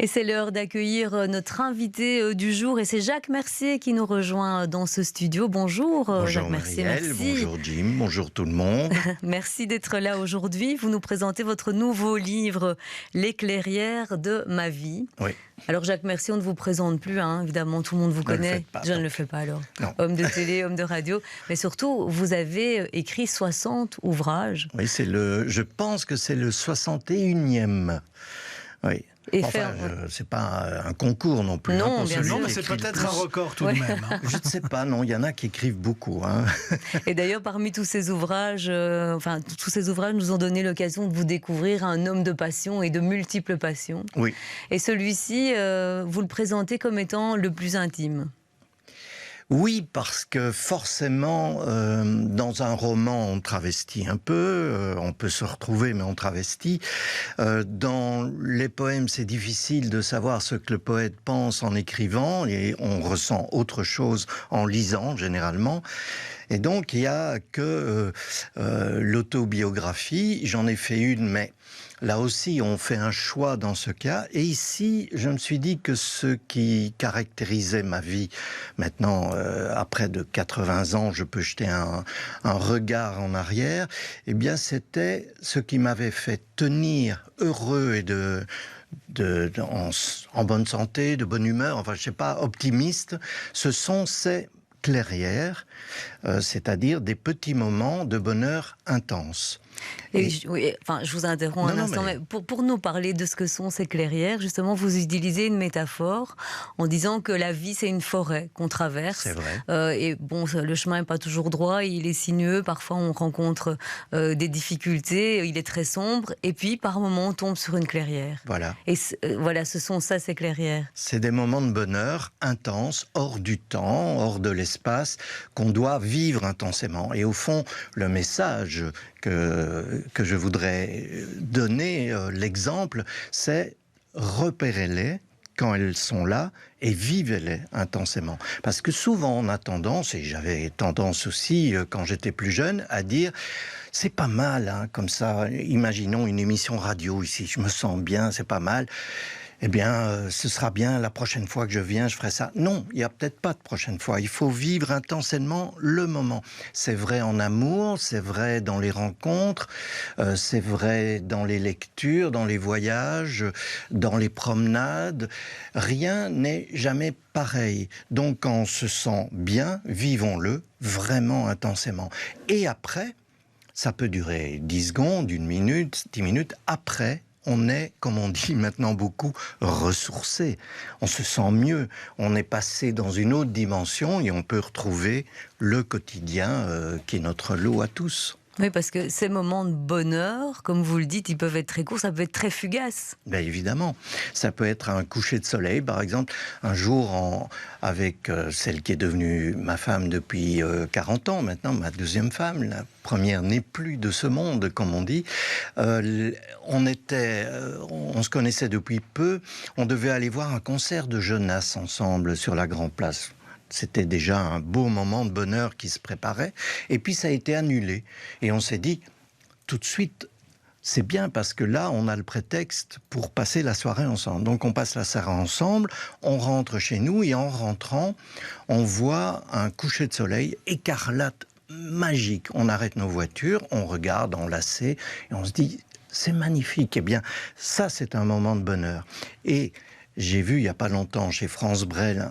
Et c'est l'heure d'accueillir notre invité du jour. Et c'est Jacques Mercier qui nous rejoint dans ce studio. Bonjour, bonjour Jacques Mercier. Marielle, Merci. bonjour Jim, bonjour tout le monde. Merci d'être là aujourd'hui. Vous nous présentez votre nouveau livre, Les clairières de ma vie. Oui. Alors Jacques Mercier, on ne vous présente plus, hein, évidemment, tout le monde vous connaît. Je ne le fais pas alors. Non. Homme de télé, homme de radio. Mais surtout, vous avez écrit 60 ouvrages. Oui, je pense que c'est le 61e. Oui. Et enfin, c'est pas un concours non plus. Non, pour bien celui sûr. Non, mais qui c'est écrit le peut-être plus. un record tout de même. Hein. Je ne sais pas, non, il y en a qui écrivent beaucoup. Hein. Et d'ailleurs, parmi tous ces ouvrages, tous ces ouvrages nous ont donné l'occasion de vous découvrir un homme de passion et de multiples passions. Oui. Et celui-ci, vous le présentez comme étant le plus intime. Oui, parce que forcément, dans un roman, on travestit un peu, on peut se retrouver, mais on travestit. Dans les poèmes, c'est difficile de savoir ce que le poète pense en écrivant, et on ressent autre chose en lisant, généralement. Et donc, il n'y a que l'autobiographie. J'en ai fait une, mais là aussi, on fait un choix dans ce cas. Et ici, je me suis dit que ce qui caractérisait ma vie, maintenant, après de 80 ans, je peux jeter un regard en arrière, eh bien, c'était ce qui m'avait fait tenir heureux et en bonne santé, de bonne humeur, enfin, je sais pas, optimiste. Ce sont ces clairières, c'est-à-dire des petits moments de bonheur intense. Oui, enfin, je vous interromps un instant, mais pour nous parler de ce que sont ces clairières, justement, vous utilisez une métaphore en disant que la vie, c'est une forêt qu'on traverse. C'est vrai. Et bon, le chemin n'est pas toujours droit, il est sinueux, parfois on rencontre des difficultés, il est très sombre, et puis par moments on tombe sur une clairière. Voilà. Et voilà, ce sont ça, ces clairières. C'est des moments de bonheur intenses, hors du temps, hors de l'espace, qu'on doit vivre intensément. Et au fond, le message que je voudrais donner, l'exemple, c'est repérez-les quand elles sont là et vivez-les intensément. Parce que souvent on a tendance, et j'avais tendance aussi quand j'étais plus jeune, à dire c'est pas mal, hein, comme ça, imaginons une émission radio ici, je me sens bien, c'est pas mal. Eh bien, ce sera bien, la prochaine fois que je viens, je ferai ça. Non, il n'y a peut-être pas de prochaine fois. Il faut vivre intensément le moment. C'est vrai en amour, c'est vrai dans les rencontres, c'est vrai dans les lectures, dans les voyages, dans les promenades. Rien n'est jamais pareil. Donc, quand on se sent bien, vivons-le vraiment intensément. Et après, ça peut durer 10 secondes, 1 minute, 10 minutes. Après, on est, comme on dit maintenant beaucoup, ressourcé. On se sent mieux. On est passé dans une autre dimension et on peut retrouver le quotidien qui est notre lot à tous. Oui, parce que ces moments de bonheur, comme vous le dites, ils peuvent être très courts, ça peut être très fugace. Bien évidemment. Ça peut être un coucher de soleil, par exemple. Un jour, avec celle qui est devenue ma femme depuis 40 ans maintenant, ma deuxième femme, la première n'est plus de ce monde, comme on dit. On se connaissait depuis peu. On devait aller voir un concert de Jonas ensemble sur la Grand Place. C'était déjà un beau moment de bonheur qui se préparait. Et puis ça a été annulé. Et on s'est dit, tout de suite, c'est bien parce que là, on a le prétexte pour passer la soirée ensemble. Donc on passe la soirée ensemble, on rentre chez nous et en rentrant, on voit un coucher de soleil écarlate magique. On arrête nos voitures, on regarde enlacé et on se dit, c'est magnifique. Eh bien, ça, c'est un moment de bonheur. Et j'ai vu il n'y a pas longtemps chez France Brel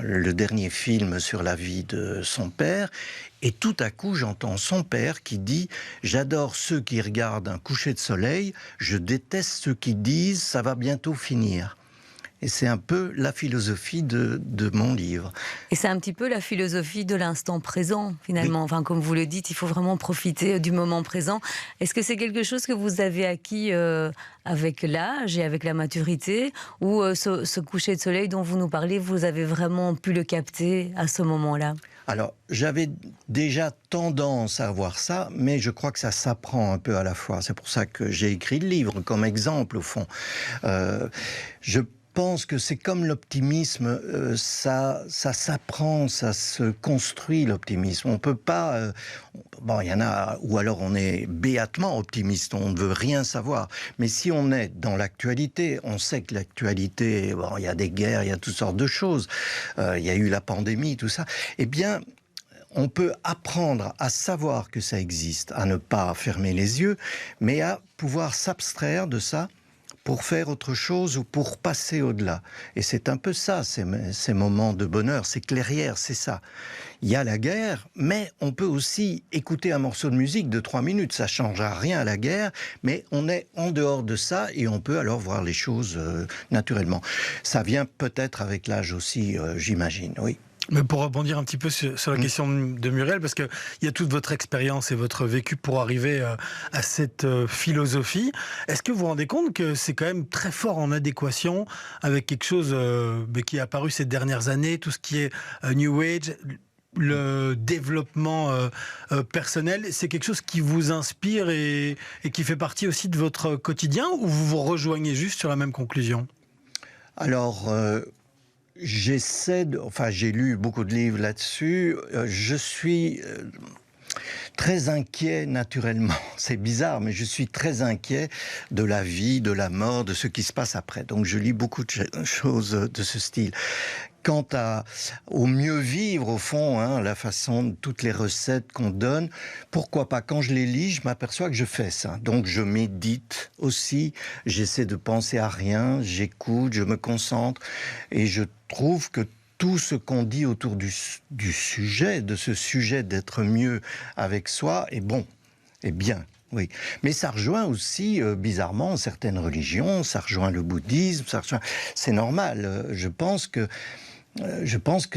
le dernier film sur la vie de son père et tout à coup j'entends son père qui dit « J'adore ceux qui regardent un coucher de soleil, je déteste ceux qui disent « ça va bientôt finir ». Et c'est un peu la philosophie de mon livre. Et c'est un petit peu la philosophie de l'instant présent, finalement. Oui. Enfin, comme vous le dites, il faut vraiment profiter du moment présent. Est-ce que c'est quelque chose que vous avez acquis avec l'âge et avec la maturité, ou ce coucher de soleil dont vous nous parlez, vous avez vraiment pu le capter à ce moment-là ? Alors, j'avais déjà tendance à voir ça, mais je crois que ça s'apprend un peu à la fois. C'est pour ça que j'ai écrit le livre, comme exemple, au fond. Je pense que c'est comme l'optimisme, ça s'apprend, ça se construit l'optimisme. On peut pas... bon, il y en a, ou alors on est béatement optimiste, on ne veut rien savoir. Mais si on est dans l'actualité, on sait que l'actualité, bon, il y a des guerres, il y a toutes sortes de choses, il y a eu la pandémie, tout ça, eh bien... On peut apprendre à savoir que ça existe, à ne pas fermer les yeux, mais à pouvoir s'abstraire de ça pour faire autre chose ou pour passer au-delà. Et c'est un peu ça, ces moments de bonheur, ces clairières, c'est ça. Il y a la guerre, mais on peut aussi écouter un morceau de musique de 3 minutes. Ça ne changera rien à la guerre, mais on est en dehors de ça et on peut alors voir les choses naturellement. Ça vient peut-être avec l'âge aussi, j'imagine, oui. Mais pour rebondir un petit peu sur la question de Muriel, parce qu'il y a toute votre expérience et votre vécu pour arriver à cette philosophie, est-ce que vous vous rendez compte que c'est quand même très fort en adéquation avec quelque chose qui est apparu ces dernières années, tout ce qui est New Age, le développement personnel, c'est quelque chose qui vous inspire et qui fait partie aussi de votre quotidien, ou vous vous rejoignez juste sur la même conclusion? Alors... j'ai lu beaucoup de livres là-dessus. Je suis très inquiet naturellement. C'est bizarre, mais je suis très inquiet de la vie, de la mort, de ce qui se passe après. Donc je lis beaucoup de choses de ce style. Quant au mieux vivre, au fond, la façon, toutes les recettes qu'on donne, pourquoi pas? Quand je les lis, je m'aperçois que je fais ça. Donc je médite aussi, j'essaie de penser à rien, j'écoute, je me concentre, et je trouve que tout ce qu'on dit autour du sujet, de ce sujet d'être mieux avec soi, est bon, est bien. Oui, mais ça rejoint aussi, bizarrement, certaines religions, ça rejoint le bouddhisme, c'est normal. Je pense que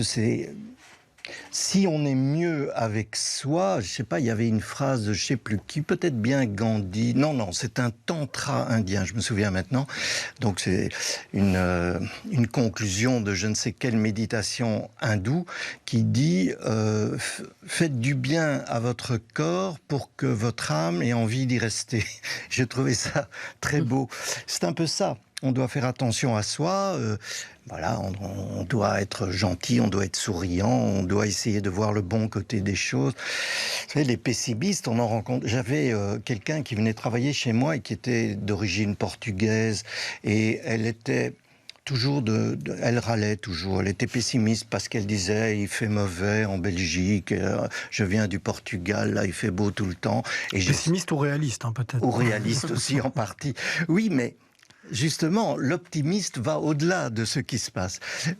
c'est... Si on est mieux avec soi, je sais pas, il y avait une phrase de je sais plus qui, peut-être bien Gandhi. Non, c'est un tantra indien, je me souviens maintenant. Donc c'est une conclusion de je ne sais quelle méditation hindoue qui dit faites du bien à votre corps pour que votre âme ait envie d'y rester. J'ai trouvé ça très beau. C'est un peu ça. On doit faire attention à soi. Voilà, on doit être gentil, on doit être souriant, on doit essayer de voir le bon côté des choses. Vous savez, les pessimistes, on en rencontre. J'avais quelqu'un qui venait travailler chez moi et qui était d'origine portugaise, et elle était toujours elle râlait toujours. Elle était pessimiste parce qu'elle disait il fait mauvais en Belgique. Je viens du Portugal, là il fait beau tout le temps. Et pessimiste ou réaliste, peut-être. Ou réaliste aussi en partie. Oui, mais justement, l'optimiste va au-delà de ce qui se passe.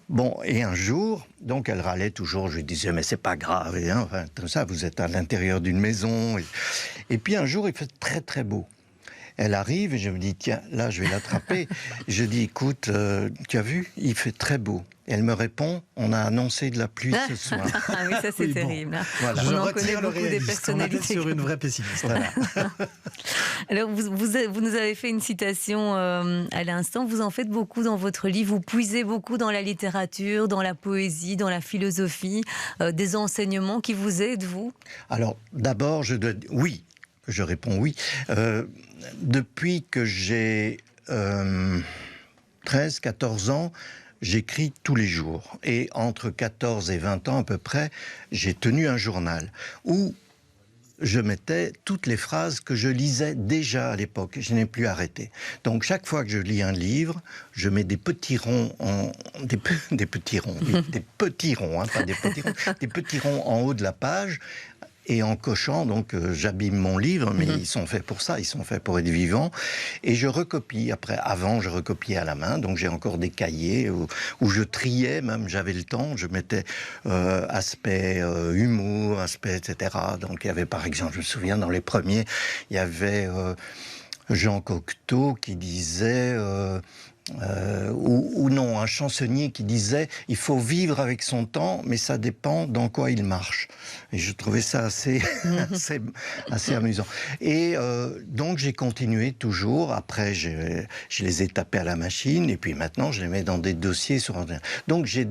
Bon, et un jour, donc elle râlait toujours, je lui disais, mais c'est pas grave, enfin, comme ça, vous êtes à l'intérieur d'une maison. Et puis un jour, il fait très très beau. Elle arrive et je me dis, tiens, là, je vais l'attraper. Je dis, écoute, tu as vu, il fait très beau. Et elle me répond, on a annoncé de la pluie ce soir. Ah oui, ça c'est terrible. Bon. Voilà. On en connaît beaucoup des personnalités. On est sur une vraie pessimiste. Voilà. Alors, vous nous avez fait une citation à l'instant. Vous en faites beaucoup dans votre livre. Vous puisez beaucoup dans la littérature, dans la poésie, dans la philosophie, des enseignements qui vous aident, vous? Alors, d'abord, oui. Je réponds oui. Depuis que j'ai 13, 14 ans, j'écris tous les jours. Et entre 14 et 20 ans à peu près, j'ai tenu un journal où je mettais toutes les phrases que je lisais déjà à l'époque. Je n'ai plus arrêté. Donc chaque fois que je lis un livre, je mets des petits ronds, des petits ronds, oui, des petits ronds, pas des petits ronds, des petits ronds en haut de la page. Et en cochant, donc j'abîme mon livre, mais ils sont faits pour ça, ils sont faits pour être vivants. Et je recopie. Avant, je recopiais à la main, donc j'ai encore des cahiers où je triais, même j'avais le temps, je mettais aspect humour, aspect, etc. Donc il y avait par exemple, je me souviens, dans les premiers, il y avait Jean Cocteau qui disait... ou non, un chansonnier qui disait « Il faut vivre avec son temps, mais ça dépend dans quoi il marche ». Et je trouvais ça assez amusant. Et donc j'ai continué toujours. Après, je les ai tapés à la machine, et puis maintenant, je les mets dans des dossiers sur Internet. Donc j'ai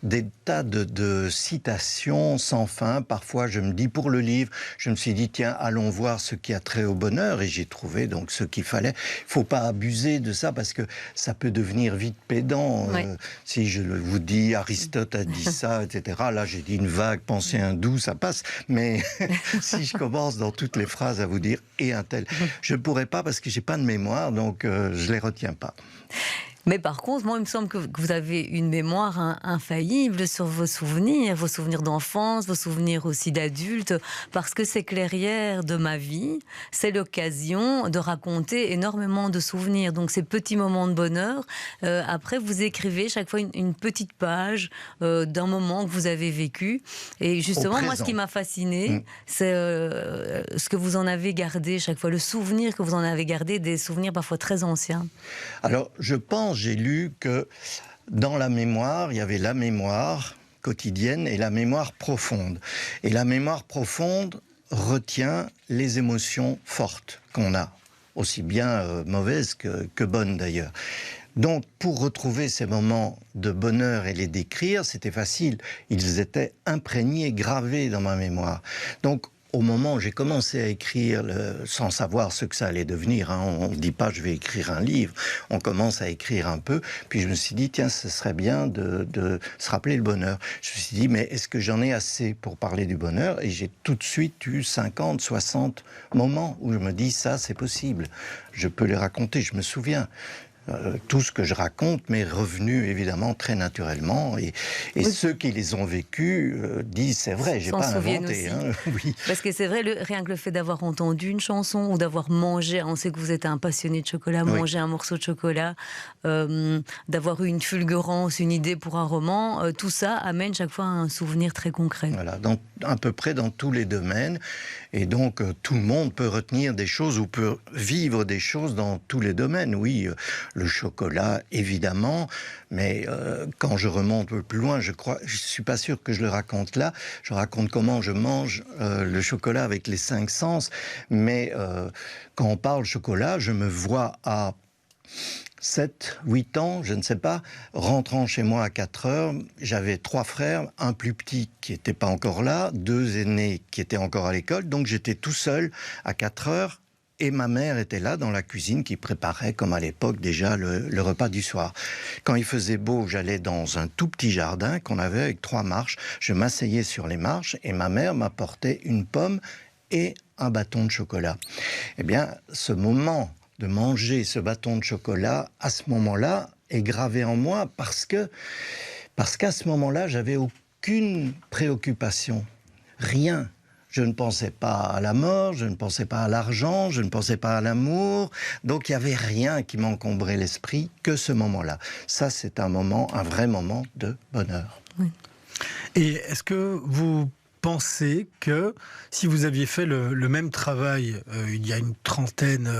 des tas de citations sans fin. Parfois, je me dis, pour le livre, je me suis dit, tiens, allons voir ce qui a trait au bonheur, et j'ai trouvé donc ce qu'il fallait. Il ne faut pas abuser de ça, parce que ça peut devenir vite pédant. Oui. Si je vous dis Aristote a dit ça, etc. Là, j'ai dit une vague pensée hindoue, ça passe. Mais si je commence dans toutes les phrases à vous dire et un tel, je ne pourrais pas parce que j'ai pas de mémoire, donc je les retiens pas. Mais par contre, moi, il me semble que vous avez une mémoire infaillible sur vos souvenirs d'enfance, vos souvenirs aussi d'adultes, parce que ces clairières de ma vie, c'est l'occasion de raconter énormément de souvenirs. Donc ces petits moments de bonheur, après vous écrivez chaque fois une petite page d'un moment que vous avez vécu. Et justement, moi, ce qui m'a fasciné, c'est ce que vous en avez gardé chaque fois, le souvenir que vous en avez gardé, des souvenirs parfois très anciens. Alors, je pense, j'ai lu que dans la mémoire, il y avait la mémoire quotidienne et la mémoire profonde. Et la mémoire profonde retient les émotions fortes qu'on a, aussi bien mauvaises que bonnes d'ailleurs. Donc, pour retrouver ces moments de bonheur et les décrire, c'était facile. Ils étaient imprégnés, gravés dans ma mémoire. Donc, au moment où j'ai commencé à écrire, sans savoir ce que ça allait devenir, hein, on ne dit pas je vais écrire un livre, on commence à écrire un peu, puis je me suis dit tiens, ce serait bien de se rappeler le bonheur. Je me suis dit mais est-ce que j'en ai assez pour parler du bonheur? Et j'ai tout de suite eu 50, 60 moments où je me dis ça c'est possible, je peux les raconter, je me souviens. Tout ce que je raconte m'est revenu évidemment très naturellement et oui. Ceux qui les ont vécus disent c'est vrai, j'ai pas inventé. Hein, oui. Parce que c'est vrai, rien que le fait d'avoir entendu une chanson ou d'avoir mangé, on sait que vous êtes un passionné de chocolat, manger un morceau de chocolat, d'avoir eu une fulgurance, une idée pour un roman, tout ça amène chaque fois un souvenir très concret. Voilà, à peu près dans tous les domaines. Et donc, tout le monde peut retenir des choses ou peut vivre des choses dans tous les domaines. Oui, le chocolat, évidemment, mais quand je remonte un peu plus loin, je suis pas sûr que je le raconte là. Je raconte comment je mange le chocolat avec les 5 sens. Mais quand on parle chocolat, je me vois à 7, 8 ans, je ne sais pas, rentrant chez moi à 4 heures, j'avais 3 frères, un plus petit qui n'était pas encore là, 2 aînés qui étaient encore à l'école, donc j'étais tout seul à 4 heures, et ma mère était là dans la cuisine qui préparait, comme à l'époque déjà, le repas du soir. Quand il faisait beau, j'allais dans un tout petit jardin qu'on avait avec 3 marches, je m'asseyais sur les marches, et ma mère m'apportait une pomme et un bâton de chocolat. Eh bien, ce moment de manger ce bâton de chocolat, à ce moment-là, est gravé en moi parce qu'à ce moment-là, j'avais aucune préoccupation. Rien. Je ne pensais pas à la mort, je ne pensais pas à l'argent, je ne pensais pas à l'amour. Donc, il n'y avait rien qui m'encombrait l'esprit que ce moment-là. Ça, c'est un vrai moment de bonheur. Oui. Et est-ce que vous pensez que si vous aviez fait le même travail il y a une trentaine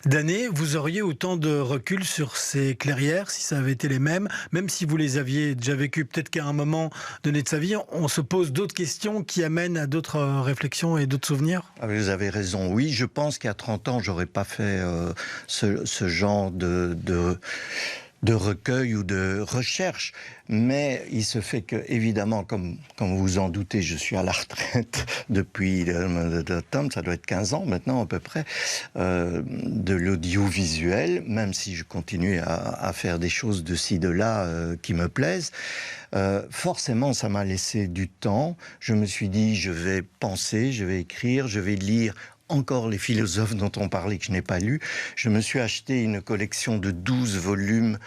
d'années, vous auriez autant de recul sur ces clairières si ça avait été les mêmes, même si vous les aviez déjà vécues? Peut-être qu'à un moment donné de sa vie, on se pose d'autres questions qui amènent à d'autres réflexions et d'autres souvenirs? Ah, vous avez raison, oui, je pense qu'à 30 ans, j'aurais pas fait ce genre de recueil ou de recherche. Mais il se fait que, évidemment, comme vous vous en doutez, je suis à la retraite depuis, ça doit être 15 ans maintenant à peu près, de l'audiovisuel, même si je continue à faire des choses de ci, de là qui me plaisent. Forcément, ça m'a laissé du temps. Je me suis dit, je vais penser, je vais écrire, je vais lire encore les philosophes dont on parlait que je n'ai pas lu. Je me suis acheté une collection de 12 volumes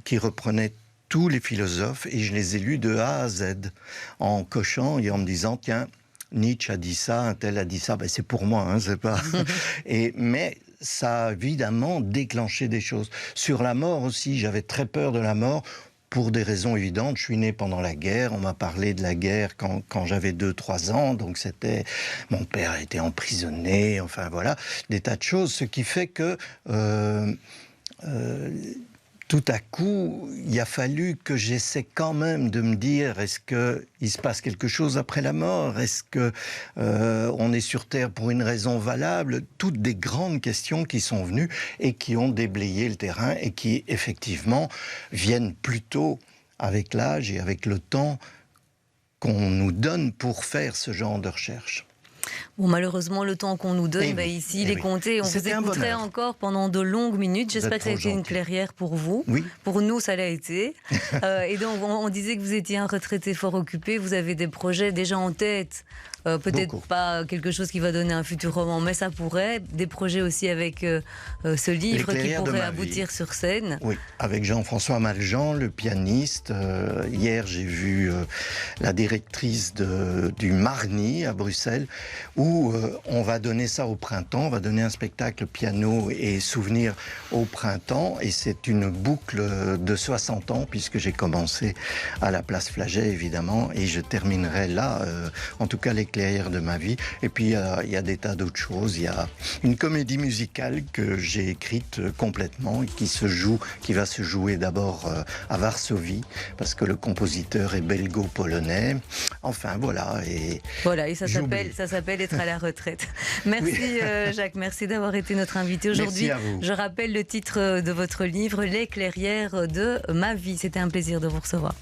qui reprenaient tous les philosophes et je les ai lus de A à Z en cochant et en me disant tiens, Nietzsche a dit ça, un tel a dit ça, ben c'est pour moi, hein, c'est pas... mais ça a évidemment déclenché des choses. Sur la mort aussi, j'avais très peur de la mort. Pour des raisons évidentes, je suis né pendant la guerre, on m'a parlé de la guerre quand j'avais 2-3 ans, donc c'était... Mon père a été emprisonné, enfin voilà, des tas de choses, ce qui fait que... tout à coup, il a fallu que j'essaie quand même de me dire est-ce qu'il se passe quelque chose après la mort? Est-ce qu'on est sur Terre pour une raison valable? Toutes des grandes questions qui sont venues et qui ont déblayé le terrain et qui, effectivement, viennent plutôt avec l'âge et avec le temps qu'on nous donne pour faire ce genre de recherche. Bon, malheureusement, le temps qu'on nous donne, Eh oui, ici, eh il est oui. compté. On vous C'était un écouterait bonheur. encore pendant de longues minutes. J'espère que ça a été une gentil. clairière pour vous. Oui. Pour nous, ça l'a été. Et donc, on disait que vous étiez un retraité fort occupé. Vous avez des projets déjà en tête. Peut-être Beaucoup. pas quelque chose qui va donner un futur roman, mais ça pourrait. Des projets aussi avec ce livre qui clairières de pourrait ma aboutir vie. sur scène. Oui, avec Jean-François Maljean, le pianiste. Hier, j'ai vu la directrice du Marny à Bruxelles, où on va donner ça au printemps. On va donner un spectacle piano et souvenirs au printemps. Et c'est une boucle de 60 ans, puisque j'ai commencé à la place Flaget, évidemment, et je terminerai là, en tout cas les clairières de ma vie. Et puis, il y a des tas d'autres choses. Il y a une comédie musicale que j'ai écrite complètement et qui va se jouer d'abord à Varsovie, parce que le compositeur est belgo-polonais. Enfin, voilà. Et Ça j'oublie. s'appelle être à la retraite. Merci Jacques, merci d'avoir été notre invité aujourd'hui. Merci à vous. Je rappelle le titre de votre livre, Les clairières de ma vie. C'était un plaisir de vous recevoir.